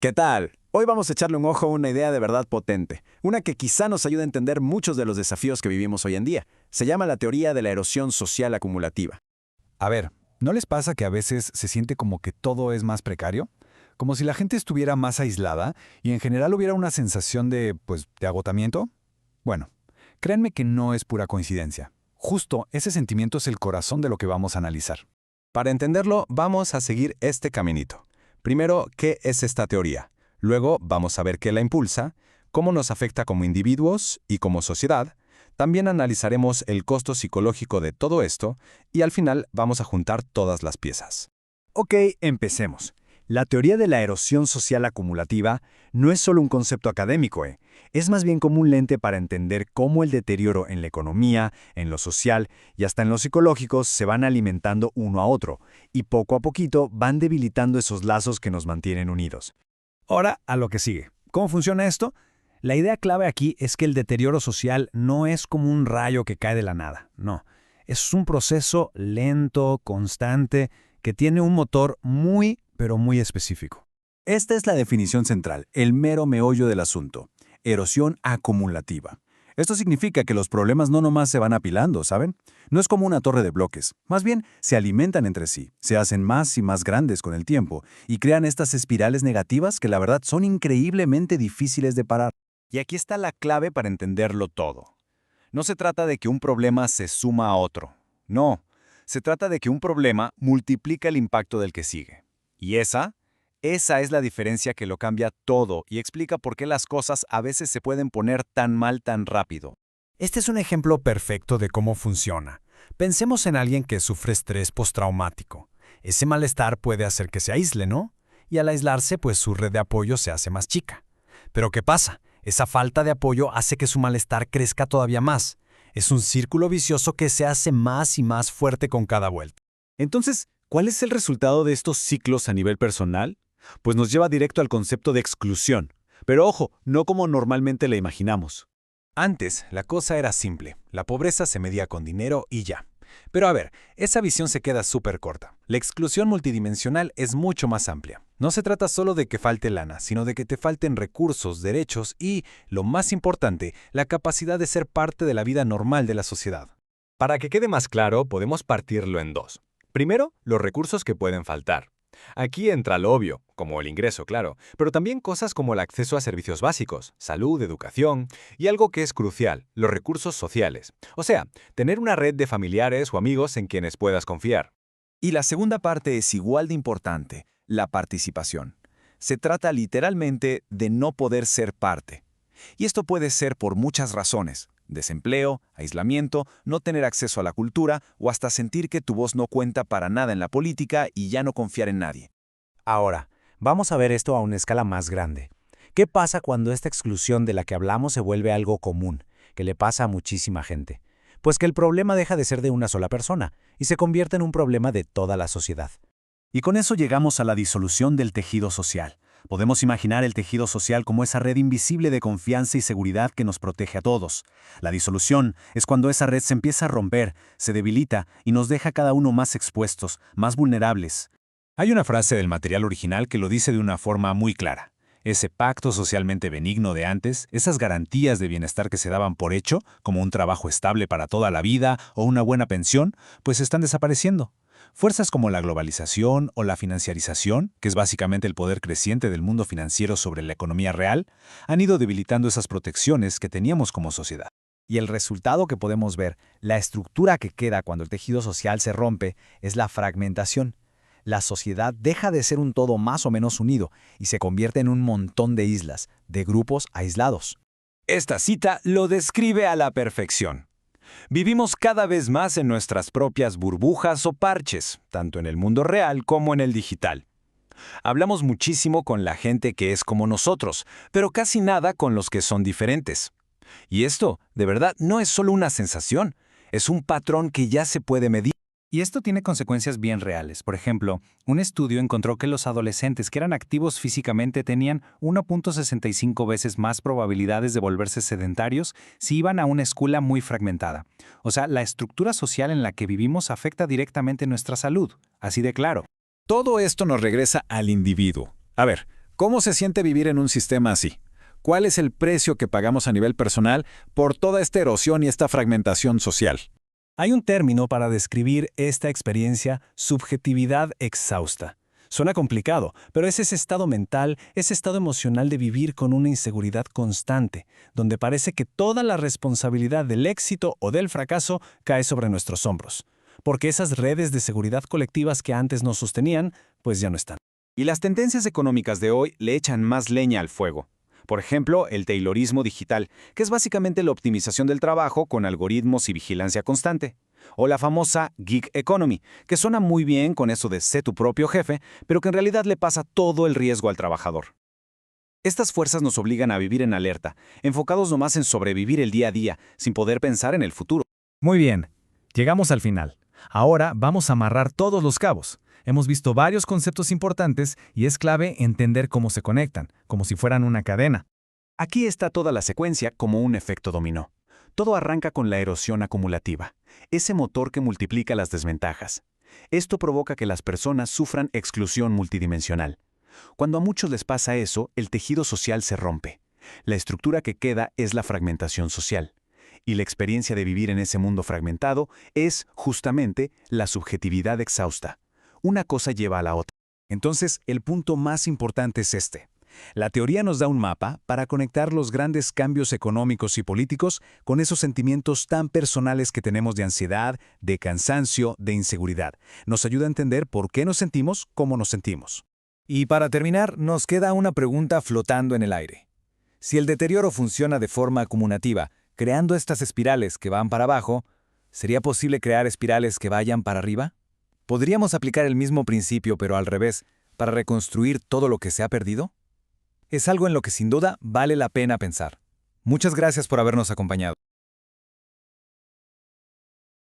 ¿Qué tal? Hoy vamos a echarle un ojo a una idea de verdad potente, una que quizá nos ayude a entender muchos de los desafíos que vivimos hoy en día. Se llama la teoría de la erosión social acumulativa. A ver, ¿no les pasa que a veces se siente como que todo es más precario? Como si la gente estuviera más aislada y en general hubiera una sensación de agotamiento? Bueno, créanme que no es pura coincidencia. Justo ese sentimiento es el corazón de lo que vamos a analizar. Para entenderlo, vamos a seguir este caminito. Primero, ¿qué es esta teoría? Luego, vamos a ver qué la impulsa, cómo nos afecta como individuos y como sociedad. También analizaremos el costo psicológico de todo esto y al final vamos a juntar todas las piezas. Ok, empecemos. La teoría de la erosión social acumulativa no es solo un concepto académico, es más bien como un lente para entender cómo el deterioro en la economía, en lo social y hasta en lo psicológico se van alimentando uno a otro y poco a poquito van debilitando esos lazos que nos mantienen unidos. Ahora a lo que sigue. ¿Cómo funciona esto? La idea clave aquí es que el deterioro social no es como un rayo que cae de la nada, no. Es un proceso lento, constante, que tiene un motor pero muy específico. Esta es la definición central, el mero meollo del asunto. Erosión acumulativa. Esto significa que los problemas no nomás se van apilando, ¿saben? No es como una torre de bloques. Más bien, se alimentan entre sí, se hacen más y más grandes con el tiempo y crean estas espirales negativas que la verdad son increíblemente difíciles de parar. Y aquí está la clave para entenderlo todo. No se trata de que un problema se suma a otro. No, se trata de que un problema multiplica el impacto del que sigue. Y esa es la diferencia que lo cambia todo y explica por qué las cosas a veces se pueden poner tan mal tan rápido. Este es un ejemplo perfecto de cómo funciona. Pensemos en alguien que sufre estrés postraumático. Ese malestar puede hacer que se aísle, ¿no? Y al aislarse, pues su red de apoyo se hace más chica. Pero ¿qué pasa? Esa falta de apoyo hace que su malestar crezca todavía más. Es un círculo vicioso que se hace más y más fuerte con cada vuelta. Entonces, ¿cuál es el resultado de estos ciclos a nivel personal? Pues nos lleva directo al concepto de exclusión. Pero ojo, no como normalmente le imaginamos. Antes, la cosa era simple. La pobreza se medía con dinero y ya. Pero a ver, esa visión se queda súper corta. La exclusión multidimensional es mucho más amplia. No se trata solo de que falte lana, sino de que te falten recursos, derechos y, lo más importante, la capacidad de ser parte de la vida normal de la sociedad. Para que quede más claro, podemos partirlo en dos. Primero, los recursos que pueden faltar. Aquí entra lo obvio, como el ingreso, claro, pero también cosas como el acceso a servicios básicos, salud, educación, y algo que es crucial, los recursos sociales. O sea, tener una red de familiares o amigos en quienes puedas confiar. Y la segunda parte es igual de importante, la participación. Se trata literalmente de no poder ser parte. Y esto puede ser por muchas razones. Desempleo, aislamiento, no tener acceso a la cultura o hasta sentir que tu voz no cuenta para nada en la política y ya no confiar en nadie. Ahora, vamos a ver esto a una escala más grande. ¿Qué pasa cuando esta exclusión de la que hablamos se vuelve algo común, que le pasa a muchísima gente? Pues que el problema deja de ser de una sola persona y se convierte en un problema de toda la sociedad. Y con eso llegamos a la disolución del tejido social. Podemos imaginar el tejido social como esa red invisible de confianza y seguridad que nos protege a todos. La disolución es cuando esa red se empieza a romper, se debilita y nos deja cada uno más expuestos, más vulnerables. Hay una frase del material original que lo dice de una forma muy clara. Ese pacto socialmente benigno de antes, esas garantías de bienestar que se daban por hecho, como un trabajo estable para toda la vida o una buena pensión, pues están desapareciendo. Fuerzas como la globalización o la financiarización, que es básicamente el poder creciente del mundo financiero sobre la economía real, han ido debilitando esas protecciones que teníamos como sociedad. Y el resultado que podemos ver, la estructura que queda cuando el tejido social se rompe, es la fragmentación. La sociedad deja de ser un todo más o menos unido y se convierte en un montón de islas, de grupos aislados. Esta cita lo describe a la perfección. Vivimos cada vez más en nuestras propias burbujas o parches, tanto en el mundo real como en el digital. Hablamos muchísimo con la gente que es como nosotros, pero casi nada con los que son diferentes. Y esto, de verdad, no es solo una sensación, es un patrón que ya se puede medir. Y esto tiene consecuencias bien reales. Por ejemplo, un estudio encontró que los adolescentes que eran activos físicamente tenían 1.65 veces más probabilidades de volverse sedentarios si iban a una escuela muy fragmentada. O sea, la estructura social en la que vivimos afecta directamente nuestra salud, así de claro. Todo esto nos regresa al individuo. A ver, ¿Cómo se siente vivir en un sistema así? ¿Cuál es el precio que pagamos a nivel personal por toda esta erosión y esta fragmentación social? Hay un término para describir esta experiencia: subjetividad exhausta. Suena complicado, pero es ese estado mental, ese estado emocional de vivir con una inseguridad constante, donde parece que toda la responsabilidad del éxito o del fracaso cae sobre nuestros hombros, porque esas redes de seguridad colectivas que antes nos sostenían, pues ya no están. Y las tendencias económicas de hoy le echan más leña al fuego. Por ejemplo, el taylorismo digital, que es básicamente la optimización del trabajo con algoritmos y vigilancia constante. O la famosa gig economy, que suena muy bien con eso de sé tu propio jefe, pero que en realidad le pasa todo el riesgo al trabajador. Estas fuerzas nos obligan a vivir en alerta, enfocados nomás en sobrevivir el día a día, sin poder pensar en el futuro. Muy bien, llegamos al final. Ahora vamos a amarrar todos los cabos. Hemos visto varios conceptos importantes y es clave entender cómo se conectan, como si fueran una cadena. Aquí está toda la secuencia como un efecto dominó. Todo arranca con la erosión acumulativa, ese motor que multiplica las desventajas. Esto provoca que las personas sufran exclusión multidimensional. Cuando a muchos les pasa eso, el tejido social se rompe. La estructura que queda es la fragmentación social. Y la experiencia de vivir en ese mundo fragmentado es, justamente, la subjetividad exhausta. Una cosa lleva a la otra. Entonces, el punto más importante es este. La teoría nos da un mapa para conectar los grandes cambios económicos y políticos con esos sentimientos tan personales que tenemos de ansiedad, de cansancio, de inseguridad. Nos ayuda a entender por qué nos sentimos como nos sentimos. Y para terminar, nos queda una pregunta flotando en el aire. Si el deterioro funciona de forma acumulativa, creando estas espirales que van para abajo, ¿sería posible crear espirales que vayan para arriba? ¿Podríamos aplicar el mismo principio pero al revés para reconstruir todo lo que se ha perdido? Es algo en lo que sin duda vale la pena pensar. Muchas gracias por habernos acompañado.